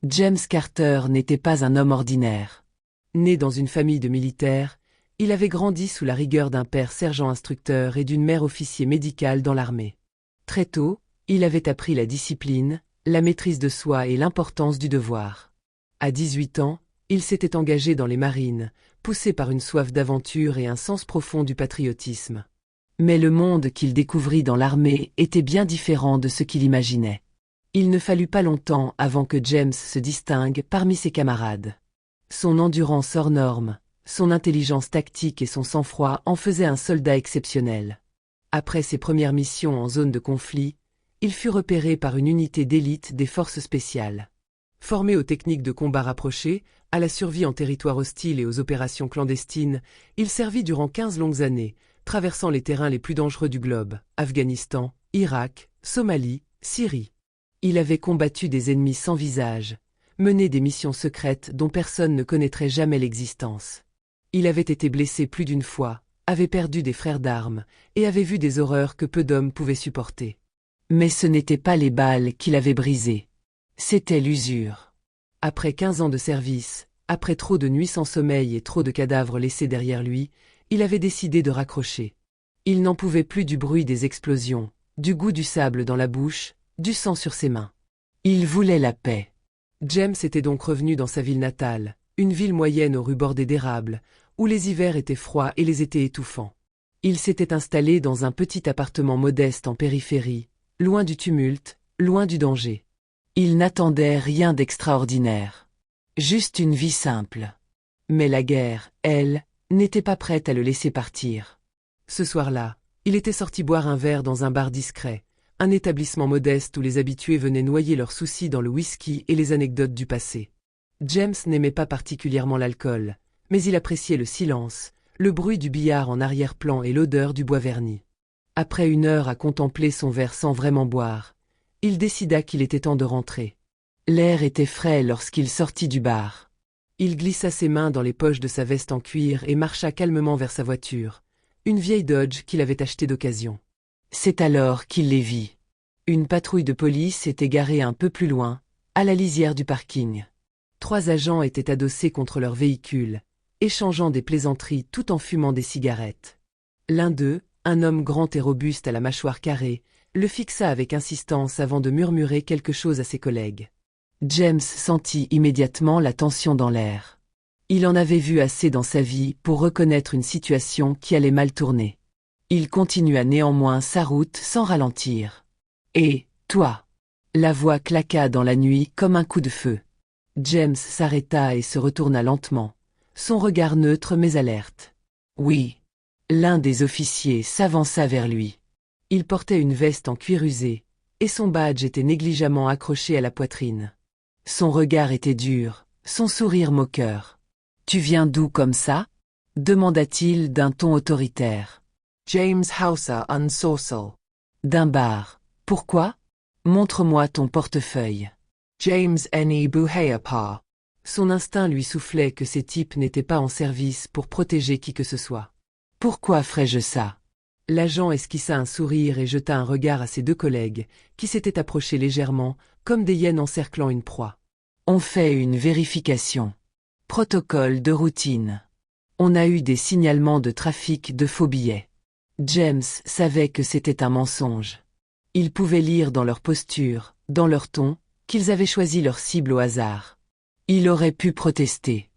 James Carter n'était pas un homme ordinaire. Né dans une famille de militaires, il avait grandi sous la rigueur d'un père sergent-instructeur et d'une mère officier médical dans l'armée. Très tôt, il avait appris la discipline, la maîtrise de soi et l'importance du devoir. À 18 ans, il s'était engagé dans les marines, poussé par une soif d'aventure et un sens profond du patriotisme. Mais le monde qu'il découvrit dans l'armée était bien différent de ce qu'il imaginait. Il ne fallut pas longtemps avant que James se distingue parmi ses camarades. Son endurance hors norme, son intelligence tactique et son sang-froid en faisaient un soldat exceptionnel. Après ses premières missions en zone de conflit, il fut repéré par une unité d'élite des forces spéciales. Formé aux techniques de combat rapprochées, à la survie en territoire hostile et aux opérations clandestines, il servit durant 15 longues années, traversant les terrains les plus dangereux du globe, Afghanistan, Irak, Somalie, Syrie. Il avait combattu des ennemis sans visage, mené des missions secrètes dont personne ne connaîtrait jamais l'existence. Il avait été blessé plus d'une fois, avait perdu des frères d'armes, et avait vu des horreurs que peu d'hommes pouvaient supporter. Mais ce n'étaient pas les balles qu'il avait brisées. C'était l'usure. Après 15 ans de service, après trop de nuits sans sommeil et trop de cadavres laissés derrière lui, il avait décidé de raccrocher. Il n'en pouvait plus du bruit des explosions, du goût du sable dans la bouche, du sang sur ses mains. Il voulait la paix. James était donc revenu dans sa ville natale, une ville moyenne aux rues bordées d'érables, où les hivers étaient froids et les étés étouffants. Il s'était installé dans un petit appartement modeste en périphérie, loin du tumulte, loin du danger. Il n'attendait rien d'extraordinaire. Juste une vie simple. Mais la guerre, elle, n'était pas prête à le laisser partir. Ce soir-là, il était sorti boire un verre dans un bar discret, un établissement modeste où les habitués venaient noyer leurs soucis dans le whisky et les anecdotes du passé. James n'aimait pas particulièrement l'alcool, mais il appréciait le silence, le bruit du billard en arrière-plan et l'odeur du bois verni. Après une heure à contempler son verre sans vraiment boire, il décida qu'il était temps de rentrer. L'air était frais lorsqu'il sortit du bar. Il glissa ses mains dans les poches de sa veste en cuir et marcha calmement vers sa voiture, une vieille Dodge qu'il avait achetée d'occasion. C'est alors qu'il les vit. Une patrouille de police était garée un peu plus loin, à la lisière du parking. 3 agents étaient adossés contre leur véhicule, échangeant des plaisanteries tout en fumant des cigarettes. L'un d'eux, un homme grand et robuste à la mâchoire carrée, le fixa avec insistance avant de murmurer quelque chose à ses collègues. James sentit immédiatement la tension dans l'air. Il en avait vu assez dans sa vie pour reconnaître une situation qui allait mal tourner. Il continua néanmoins sa route sans ralentir. « Et, toi ?» La voix claqua dans la nuit comme un coup de feu. James s'arrêta et se retourna lentement, son regard neutre mais alerte. « Oui. » L'un des officiers s'avança vers lui. Il portait une veste en cuir usé, et son badge était négligemment accroché à la poitrine. Son regard était dur, son sourire moqueur. « Tu viens d'où comme ça ?» demanda-t-il d'un ton autoritaire. James Hauser Unsaucel. D'un bar. Pourquoi ? Montre-moi ton portefeuille. James N. Buhayapa. Son instinct lui soufflait que ces types n'étaient pas en service pour protéger qui que ce soit. Pourquoi ferais-je ça ? L'agent esquissa un sourire et jeta un regard à ses 2 collègues, qui s'étaient approchés légèrement, comme des hyènes encerclant une proie. On fait une vérification. Protocole de routine. On a eu des signalements de trafic de faux billets. James savait que c'était un mensonge. Il pouvait lire dans leur posture, dans leur ton, qu'ils avaient choisi leur cible au hasard. Il aurait pu protester.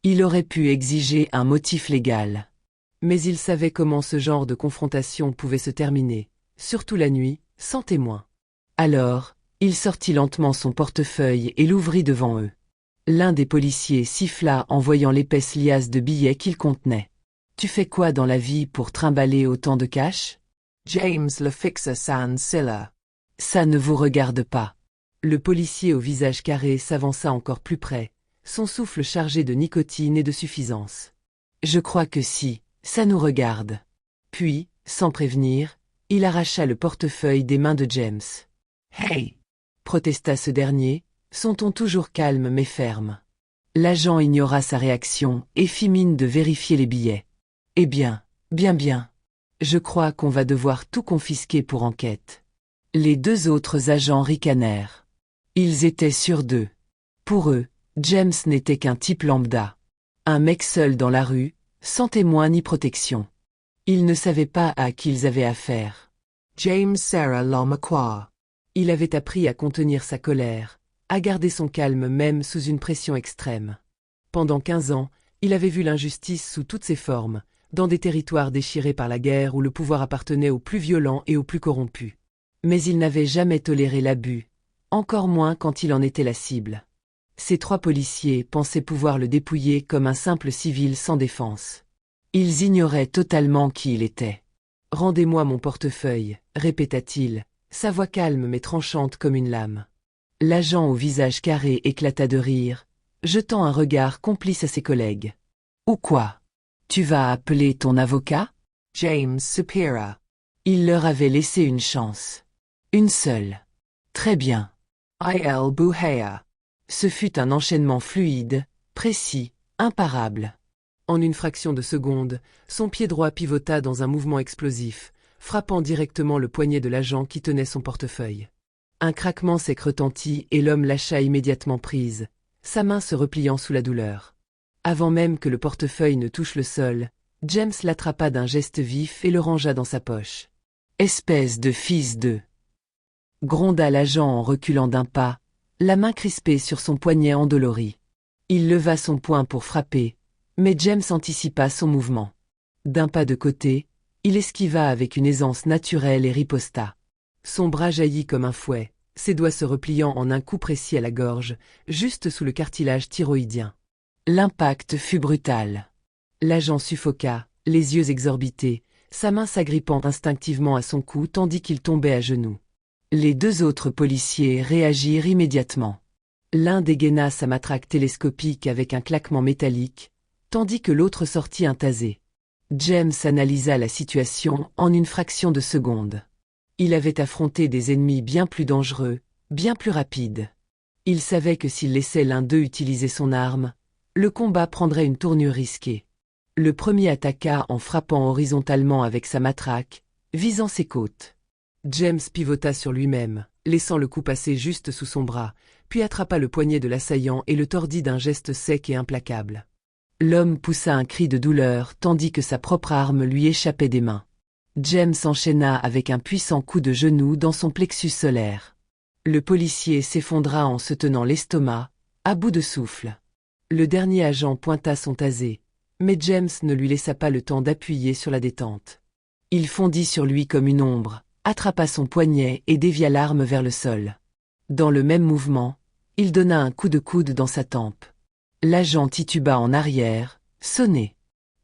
Il aurait pu exiger un motif légal. Mais il savait comment ce genre de confrontation pouvait se terminer, surtout la nuit, sans témoin. Alors, il sortit lentement son portefeuille et l'ouvrit devant eux. L'un des policiers siffla en voyant l'épaisse liasse de billets qu'il contenait. « Tu fais quoi dans la vie pour trimballer autant de cash ?» James le fixa San Silla. « Ça ne vous regarde pas. » Le policier au visage carré s'avança encore plus près, son souffle chargé de nicotine et de suffisance. « Je crois que si, ça nous regarde. » Puis, sans prévenir, il arracha le portefeuille des mains de James. « Hey !» protesta ce dernier, son ton toujours calme mais ferme. L'agent ignora sa réaction et fit mine de vérifier les billets. « Eh bien, bien. Je crois qu'on va devoir tout confisquer pour enquête. » Les 2 autres agents ricanèrent. Ils étaient sûrs d'eux. Pour eux, James n'était qu'un type lambda. Un mec seul dans la rue, sans témoin ni protection. Ils ne savaient pas à qui ils avaient affaire. James Sarah Lamaqua. Il avait appris à contenir sa colère, à garder son calme même sous une pression extrême. Pendant 15 ans, il avait vu l'injustice sous toutes ses formes, dans des territoires déchirés par la guerre où le pouvoir appartenait aux plus violents et aux plus corrompus. Mais il n'avait jamais toléré l'abus, encore moins quand il en était la cible. Ces 3 policiers pensaient pouvoir le dépouiller comme un simple civil sans défense. Ils ignoraient totalement qui il était. « Rendez-moi mon portefeuille », répéta-t-il, sa voix calme mais tranchante comme une lame. L'agent au visage carré éclata de rire, jetant un regard complice à ses collègues. « Ou quoi? Tu vas appeler ton avocat ?» James Supera. Il leur avait laissé une chance. Une seule. Très bien. Il Buhaya. Ce fut un enchaînement fluide, précis, imparable. En une fraction de seconde, son pied droit pivota dans un mouvement explosif, frappant directement le poignet de l'agent qui tenait son portefeuille. Un craquement sec retentit et l'homme lâcha immédiatement prise, sa main se repliant sous la douleur. Avant même que le portefeuille ne touche le sol, James l'attrapa d'un geste vif et le rangea dans sa poche. « Espèce de fils de... » gronda l'agent en reculant d'un pas, la main crispée sur son poignet endolori. Il leva son poing pour frapper, mais James anticipa son mouvement. D'un pas de côté, il esquiva avec une aisance naturelle et riposta. Son bras jaillit comme un fouet, ses doigts se repliant en un coup précis à la gorge, juste sous le cartilage thyroïdien. L'impact fut brutal. L'agent suffoqua, les yeux exorbités, sa main s'agrippant instinctivement à son cou tandis qu'il tombait à genoux. Les 2 autres policiers réagirent immédiatement. L'un dégaina sa matraque télescopique avec un claquement métallique, tandis que l'autre sortit un tasé. James analysa la situation en une fraction de seconde. Il avait affronté des ennemis bien plus dangereux, bien plus rapides. Il savait que s'il laissait l'un d'eux utiliser son arme, le combat prendrait une tournure risquée. Le premier attaqua en frappant horizontalement avec sa matraque, visant ses côtes. James pivota sur lui-même, laissant le coup passer juste sous son bras, puis attrapa le poignet de l'assaillant et le tordit d'un geste sec et implacable. L'homme poussa un cri de douleur tandis que sa propre arme lui échappait des mains. James enchaîna avec un puissant coup de genou dans son plexus solaire. Le policier s'effondra en se tenant l'estomac, à bout de souffle. Le dernier agent pointa son tasé, mais James ne lui laissa pas le temps d'appuyer sur la détente. Il fondit sur lui comme une ombre, attrapa son poignet et dévia l'arme vers le sol. Dans le même mouvement, il donna un coup de coude dans sa tempe. L'agent tituba en arrière, sonné.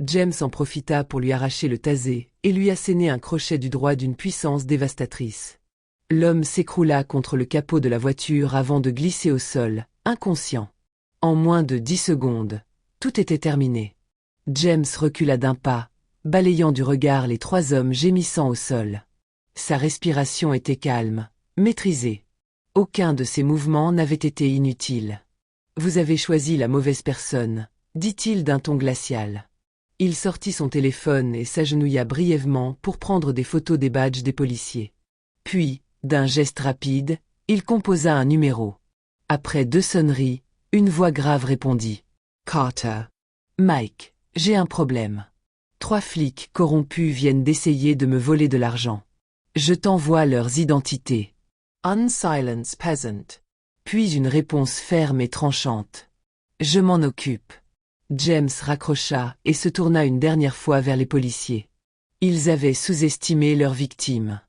James en profita pour lui arracher le tasé et lui asséner un crochet du droit d'une puissance dévastatrice. L'homme s'écroula contre le capot de la voiture avant de glisser au sol, inconscient. En moins de 10 secondes, tout était terminé. James recula d'un pas, balayant du regard les 3 hommes gémissant au sol. Sa respiration était calme, maîtrisée. Aucun de ses mouvements n'avait été inutile. « Vous avez choisi la mauvaise personne », dit-il d'un ton glacial. Il sortit son téléphone et s'agenouilla brièvement pour prendre des photos des badges des policiers. Puis, d'un geste rapide, il composa un numéro. Après 2 sonneries, une voix grave répondit. « Carter. Mike, j'ai un problème. 3 flics corrompus viennent d'essayer de me voler de l'argent. Je t'envoie leurs identités. » Unsilence Peasant. Puis une réponse ferme et tranchante. « Je m'en occupe. » James raccrocha et se tourna une dernière fois vers les policiers. Ils avaient sous-estimé leurs victimes.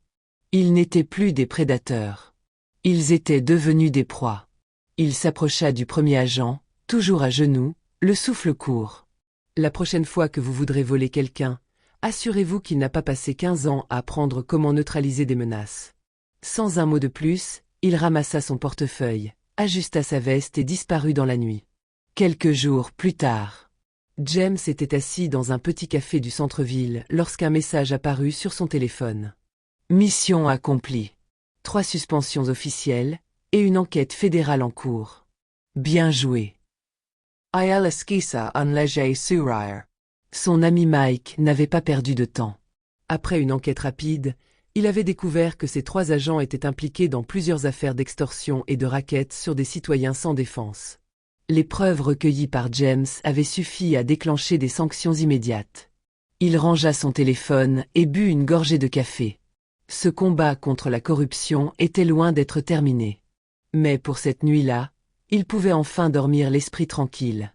Ils n'étaient plus des prédateurs. Ils étaient devenus des proies. Il s'approcha du premier agent, toujours à genoux, le souffle court. « La prochaine fois que vous voudrez voler quelqu'un, assurez-vous qu'il n'a pas passé 15 ans à apprendre comment neutraliser des menaces. » Sans un mot de plus, il ramassa son portefeuille, ajusta sa veste et disparut dans la nuit. Quelques jours plus tard, James était assis dans un petit café du centre-ville lorsqu'un message apparut sur son téléphone. Mission accomplie. 3 suspensions officielles et une enquête fédérale en cours. Bien joué. Il Esquissa Unleger Surire. Son ami Mike n'avait pas perdu de temps. Après une enquête rapide, Il avait découvert que ces 3 agents étaient impliqués dans plusieurs affaires d'extorsion et de racket sur des citoyens sans défense. Les preuves recueillies par James avaient suffi à déclencher des sanctions immédiates. Il rangea son téléphone et but une gorgée de café. Ce combat contre la corruption était loin d'être terminé. Mais pour cette nuit-là, il pouvait enfin dormir l'esprit tranquille.